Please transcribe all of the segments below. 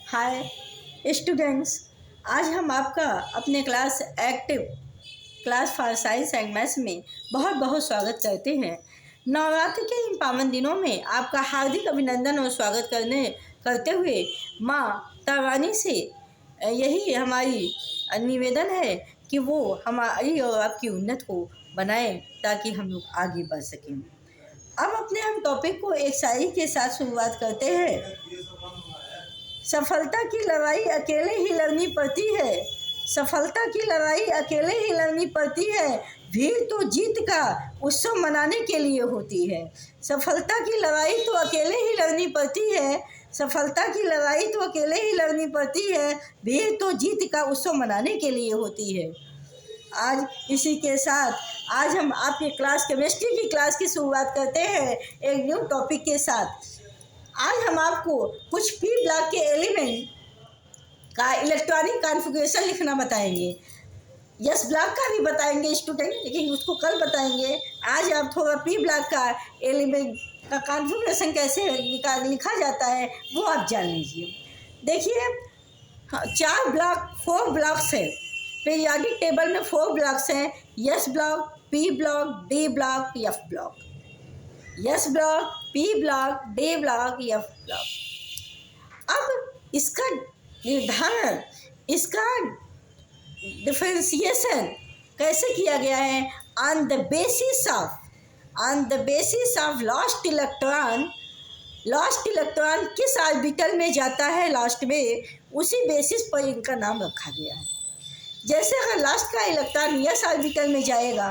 Hi students, आज हम आपका अपने class active class for science and maths में बहुत बहुत स्वागत करते हैं। नवरात्रि के इन पावन दिनों में आपका हार्दिक अभिनंदन और स्वागत करते हुए माँ तारानी से यही हमारी निवेदन है कि वो हमारी और आपकी उन्नत को बनाएं ताकि हम लोग आगे बढ़ सकें। अब अपने हम टॉपिक को एक शायरी के साथ शुरुआत करते हैं। सफलता की लड़ाई अकेले ही लड़नी पड़ती है, सफलता की लड़ाई अकेले ही लड़नी पड़ती है, भीड़ तो जीत का उत्सव मनाने के लिए होती है। सफलता की लड़ाई तो अकेले ही लड़नी पड़ती है, सफलता की लड़ाई तो अकेले ही लड़नी पड़ती है, भीड़ तो जीत का उत्सव मनाने के लिए होती है। आज इसी के साथ आज हम आपके क्लास केमिस्ट्री की क्लास की शुरुआत करते हैं एक न्यू टॉपिक के साथ। आज हम आपको कुछ पी ब्लॉक के एलिमेंट का इलेक्ट्रॉनिक कॉन्फ़िगरेशन लिखना बताएंगे। यस ब्लॉक का भी बताएंगे स्टूडेंट, लेकिन उसको कल बताएंगे। आज आप थोड़ा पी ब्लॉक का एलिमेंट का कॉन्फ़िगरेशन कैसे लिखा जाता है वो आप जान लीजिए। देखिए, 4 ब्लॉक्स है। पीरियोडिक टेबल में 4 ब्लॉक्स हैं। Yes block, P block, D block, F block. Yes block, P block, D block, F block. अब इसका निर्धारण, इसका डिफरेंशिएशन कैसे किया गया है? On the basis of last electron किस ऑर्बिटल में जाता है लास्ट में, उसी बेसिस पर इनका नाम रखा गया है। जैसे अगर लास्ट का इलेक्ट्रॉन यस ऑर्बिटल में जाएगा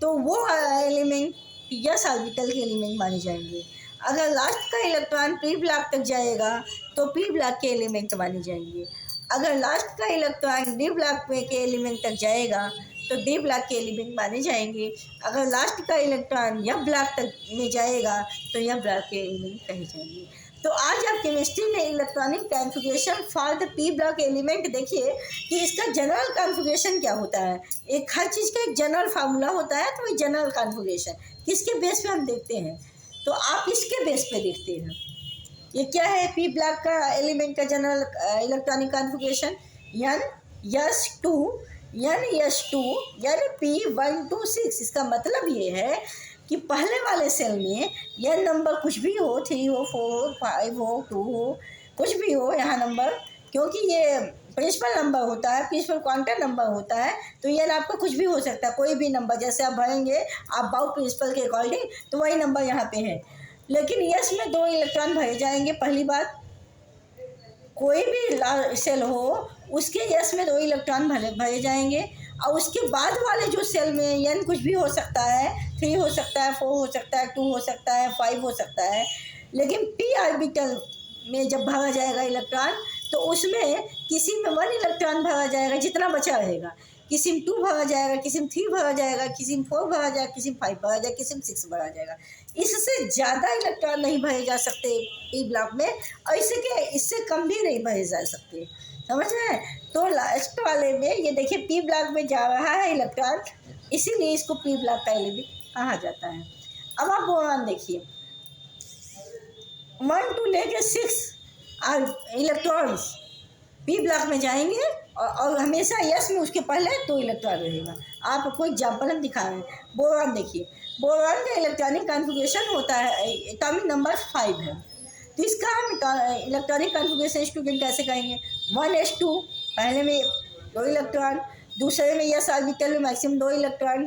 तो वो एलिमेंट यस ऑर्बिटल के एलिमेंट माने जाएंगे। अगर लास्ट का इलेक्ट्रॉन पी ब्लॉक तक जाएगा तो पी ब्लॉक के एलिमेंट माने जाएंगे। अगर लास्ट का इलेक्ट्रॉन डी ब्लॉक में के एलिमेंट तक जाएगा तो डी ब्लॉक के एलिमेंट माने जाएंगे। अगर लास्ट का इलेक्ट्रॉन एफ ब्लॉक तक में जाएगा तो एफ ब्लॉक के एलिमेंट कहे जाएंगे। तो आज आप केमिस्ट्री में electronic configuration for the P block element देखिए कि इसका जनरल कॉन्फ़िगरेशन क्या होता है। एक हर चीज़ का एक जनरल फार्मूला होता है, तो वही जनरल कॉन्फ़िगरेशन किसके बेस पे हम देखते हैं, तो आप इसके बेस पे देखते हैं। ये क्या है पी ब्लॉक का एलिमेंट का general electronic configuration? N P1 2 6। इसका मतलब ये है कि पहले वाले सेल में यह नंबर कुछ भी हो, 3 हो, 4 हो, 5 हो, 2 हो, कुछ भी हो यहाँ नंबर, क्योंकि ये प्रिंसिपल नंबर होता है, प्रिंसिपल क्वांटम नंबर होता है, तो यह आपका कुछ भी हो सकता है, कोई भी नंबर। जैसे आप भरेंगे आप बाउट प्रिंसिपल के अकॉर्डिंग, तो वही नंबर यहाँ पे है। लेकिन यस में 2 इलेक्ट्रॉन भरे जाएंगे। पहली बात, कोई भी सेल हो उसके यस में 2 इलेक्ट्रॉन भरे जाएंगे, और उसके बाद वाले जो सेल में एन कुछ भी हो सकता है, 3 हो सकता है, 4 हो सकता है, 2 हो सकता है, 5 हो सकता है। लेकिन पी ऑर्बिटल में जब भरा जाएगा इलेक्ट्रॉन तो उसमें किसी में 1 इलेक्ट्रॉन भरा जाएगा जितना बचा रहेगा, किसी में 2 भरा जाएगा, किसी में 3 भरा जाएगा, किसी में 4 भरा जाएगा, किसी में 5 भरा जाएगा, किसी में 6 भरा जाएगा। इससे ज़्यादा इलेक्ट्रॉन नहीं भरे जा सकते पी ब्लॉक में, और इससे कम भी नहीं भरे जा सकते, समझ रहे हैं? तो लास्ट वाले में ये देखिए पी ब्लॉक में जा रहा है इलेक्ट्रॉन, इसीलिए इसको पी ब्लॉक का एलिमेंट कहा जाता है। अब आप बोरान देखिए, 1 to लेके 6 इलेक्ट्रॉन्स पी ब्लॉक में जाएंगे, और हमेशा यस में उसके पहले 2 इलेक्ट्रॉन रहेगा। आपको एग्जाम्पल हम दिखा रहे हैं। बोरान देखिए, बोरान का इलेक्ट्रॉनिक कॉन्फ़िगरेशन होता है, एटॉमिक नंबर 5 है। तो इसका हम इलेक्ट्रॉनिक कॉन्फ़िगरेशन स्टूडेंट कैसे करेंगे? 1s2, पहले में 2 इलेक्ट्रॉन, दूसरे में यस ऑर्बिटल में मैक्सिमम 2 इलेक्ट्रॉन,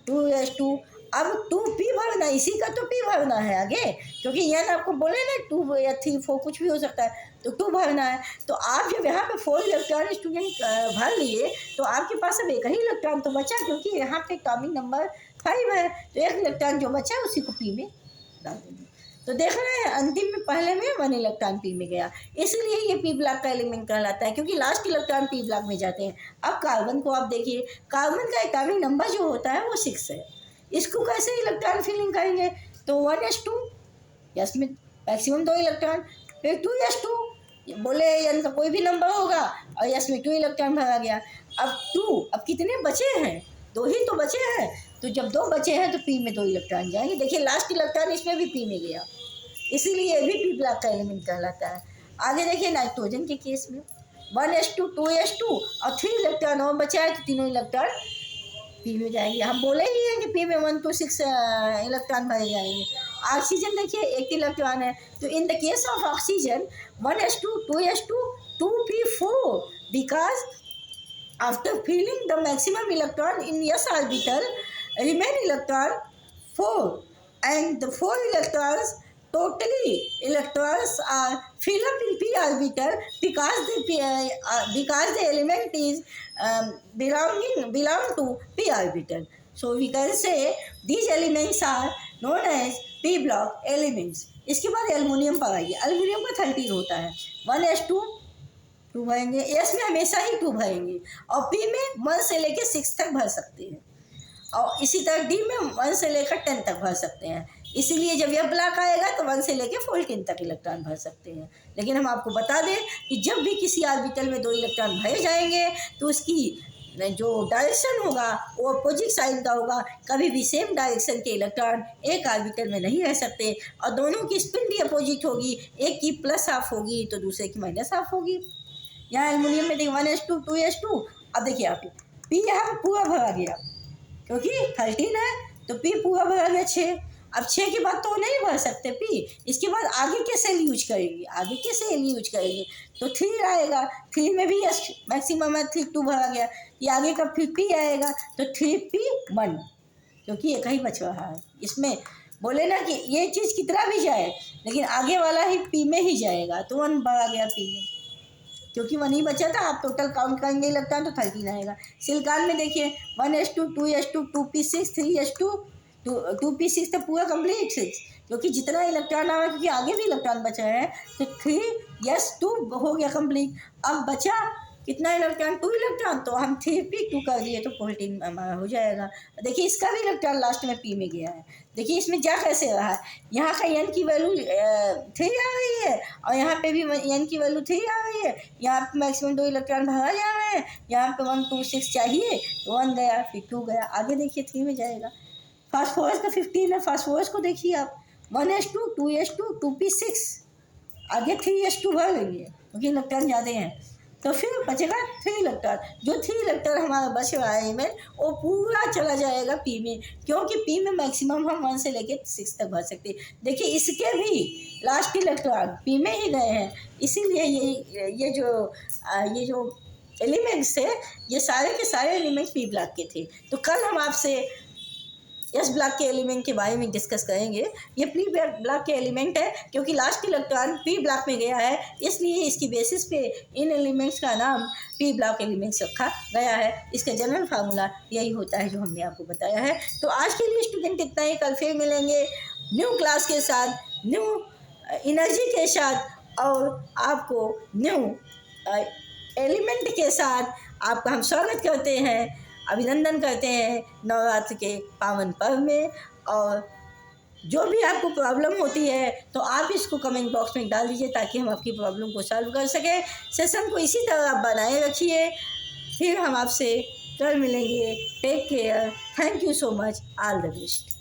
2s2। अब 2p भरना, इसी का तो p भरना है आगे, क्योंकि एन आपको बोले ना 2 या 3 4 कुछ भी हो सकता है, तो 2 भरना है। तो आप जब यहाँ पे 4 इलेक्ट्रॉन स्टूडेंट भर लिए तो आपके पास अब एक ही इलेक्ट्रॉन तो बचा, क्योंकि यहाँ पे एटॉमिक नंबर 5 है, तो 1 इलेक्ट्रॉन जो बचा उसी को p में डाल देंगे। तो देख रहे हैं अंतिम में पहले में 1 इलेक्ट्रॉन पी में गया, इसलिए ये पी ब्लॉक का एलिमेंट कहलाता है, क्योंकि लास्ट इलेक्ट्रॉन पी ब्लॉक में जाते हैं। अब कार्बन को आप देखिए, कार्बन का एटॉमिक नंबर जो होता है वो 6 है। इसको कैसे इलेक्ट्रॉन फिलिंग करेंगे? तो 1s2, यस में मैक्सिमम 2 इलेक्ट्रॉन, फिर 2s2, बोले यानी का कोई भी नंबर होगा, और यस में 2 इलेक्ट्रॉन भरा गया। अब कितने बचे हैं? 2 ही तो बचे हैं, तो जब 2 बचे हैं तो पी में 2 इलेक्ट्रॉन जाएंगे। देखिए लास्ट इलेक्ट्रॉन इसमें भी पी में गया, इसीलिए ये भी पी ब्लॉक का एलिमेंट कहलाता है। आगे देखिए नाइट्रोजन के केस में 1s2 2s2 और 3 इलेक्ट्रॉन और बचा है, तो तीनों इलेक्ट्रॉन पी में जाएंगे। हम बोले ही हैं कि पी में 1 to 6 इलेक्ट्रॉन भरे जाएंगे। ऑक्सीजन देखिए 8 इलेक्ट्रॉन है, तो in the case of oxygen 1s2 2s2 2p4 because after filling the maximum electron in s orbital remain electron 4 and the 4 electrons totally electrons are fill up in p orbital because the element is belong to p orbital. So we can say these elements are known as p block elements. इसके बाद aluminium पर आइए। Aluminium का 13 होता है, 1s2 2 भरेंगे, S में हमेशा ही 2 भरेंगे और पी में 1 से लेकर 6 तक भर सकते हैं, और इसी तरह डी में 1 से लेकर 10 तक भर सकते हैं। इसीलिए जब यह ब्लॉक आएगा तो 1 से लेकर 14 तक इलेक्ट्रॉन भर सकते हैं। लेकिन हम आपको बता दें कि जब भी किसी ऑर्बिटल में 2 इलेक्ट्रॉन भरे जाएंगे तो उसकी जो डायरेक्शन होगा वो अपोजिट साइन का होगा। कभी भी सेम डायरेक्शन के इलेक्ट्रॉन एक ऑर्बिटल में नहीं रह सकते, और दोनों की स्पिन भी अपोजिट होगी, एक की प्लस हाफ होगी तो दूसरे की माइनस हाफ होगी। यहाँ एल्युमिनियम में देखिए 1s2 2s2। अब देखिए आप पी यहाँ पूरा भरा गया क्योंकि 13 है, तो पी पूरा भरा गया 6। अब 6 के बाद तो नहीं भर सकते पी, इसके बाद आगे के सेल यूज करेंगे, आगे के सेल यूज करेंगे तो 3 आएगा। 3 में भी यस मैक्सिमम है, 3 2 भरा गया, ये आगे का फिर पी आएगा तो 3p1 क्योंकि एक ही बच रहा है। इसमें बोले ना कि ये चीज़ कितना भी जाए लेकिन आगे वाला ही पी में ही जाएगा, तो 1 भरा गया पी में क्योंकि 1 ही बचा था। आप टोटल काउंट करेंगे इलेक्ट्रॉन तो 13 आएगा। सिलिकॉन में देखिए 1s2 2s2 2p6 3s2 2p6 तो पूरा कंप्लीट 6 क्योंकि जितना इलेक्ट्रॉन आया क्योंकि आगे भी इलेक्ट्रॉन बचा है तो 3s2 हो गया कंप्लीट। अब बचा कितना इलेक्ट्रॉन 2 इलेक्ट्रॉन, तो हम 3p2 कर दिए तो 14 हमारा हो जाएगा। देखिए इसका भी इलेक्ट्रॉन लास्ट में p में गया है। देखिए इसमें जा कैसे रहा है, यहाँ का n की वैल्यू 3 आ रही है और यहाँ पे भी n की वैल्यू 3 आ रही है। यहाँ पे मैक्सिमम 2 इलेक्ट्रॉन भरा जा रहे हैं, यहाँ पे 1 2 6 चाहिए तो 1 गया फिर 2 गया, आगे देखिए 3 में जाएगा। फास्फोरस का 15 है, फास्फोरस को देखिए आप 1s2 2s2 2p6 आगे 3s2 भर लेंगे क्योंकि इलेक्ट्रॉन ज़्यादा हैं, तो फिर बचेगा 3 इलेक्ट्रॉन। जो 3 इलेक्ट्रॉन हमारा बच रहा है में वो पूरा चला जाएगा पी में, क्योंकि पी में मैक्सिमम हम 1 से लेके 6 तक भर सकते हैं। देखिए इसके भी लास्ट इलेक्ट्रॉन पी में ही गए हैं, इसीलिए ये जो एलिमेंट्स थे ये सारे के सारे एलिमेंट्स पी ब्लॉक के थे। तो कल हम आपसे एस ब्लॉक के एलिमेंट के बारे में डिस्कस करेंगे। ये पी ब्लॉक के एलिमेंट है क्योंकि लास्ट इलेक्ट्रॉन पी ब्लॉक में गया है, इसलिए इसकी बेसिस पे इन एलिमेंट्स का नाम पी ब्लॉक एलिमेंट्स रखा गया है। इसका जनरल फार्मूला यही होता है जो हमने आपको बताया है। तो आज के लिए स्टूडेंट इतना ही, कल फिर मिलेंगे न्यू क्लास के साथ, न्यू एनर्जी के साथ और आपको न्यू एलिमेंट के साथ आपका हम स्वागत करते हैं, अभिनंदन करते हैं नवरात्र के पावन पर्व में। और जो भी आपको प्रॉब्लम होती है तो आप इसको कमेंट बॉक्स में डाल दीजिए ताकि हम आपकी प्रॉब्लम को सॉल्व कर सकें। सेशन को इसी तरह आप बनाए रखिए, फिर हम आपसे कल मिलेंगे। Take care, thank you so much, all the best.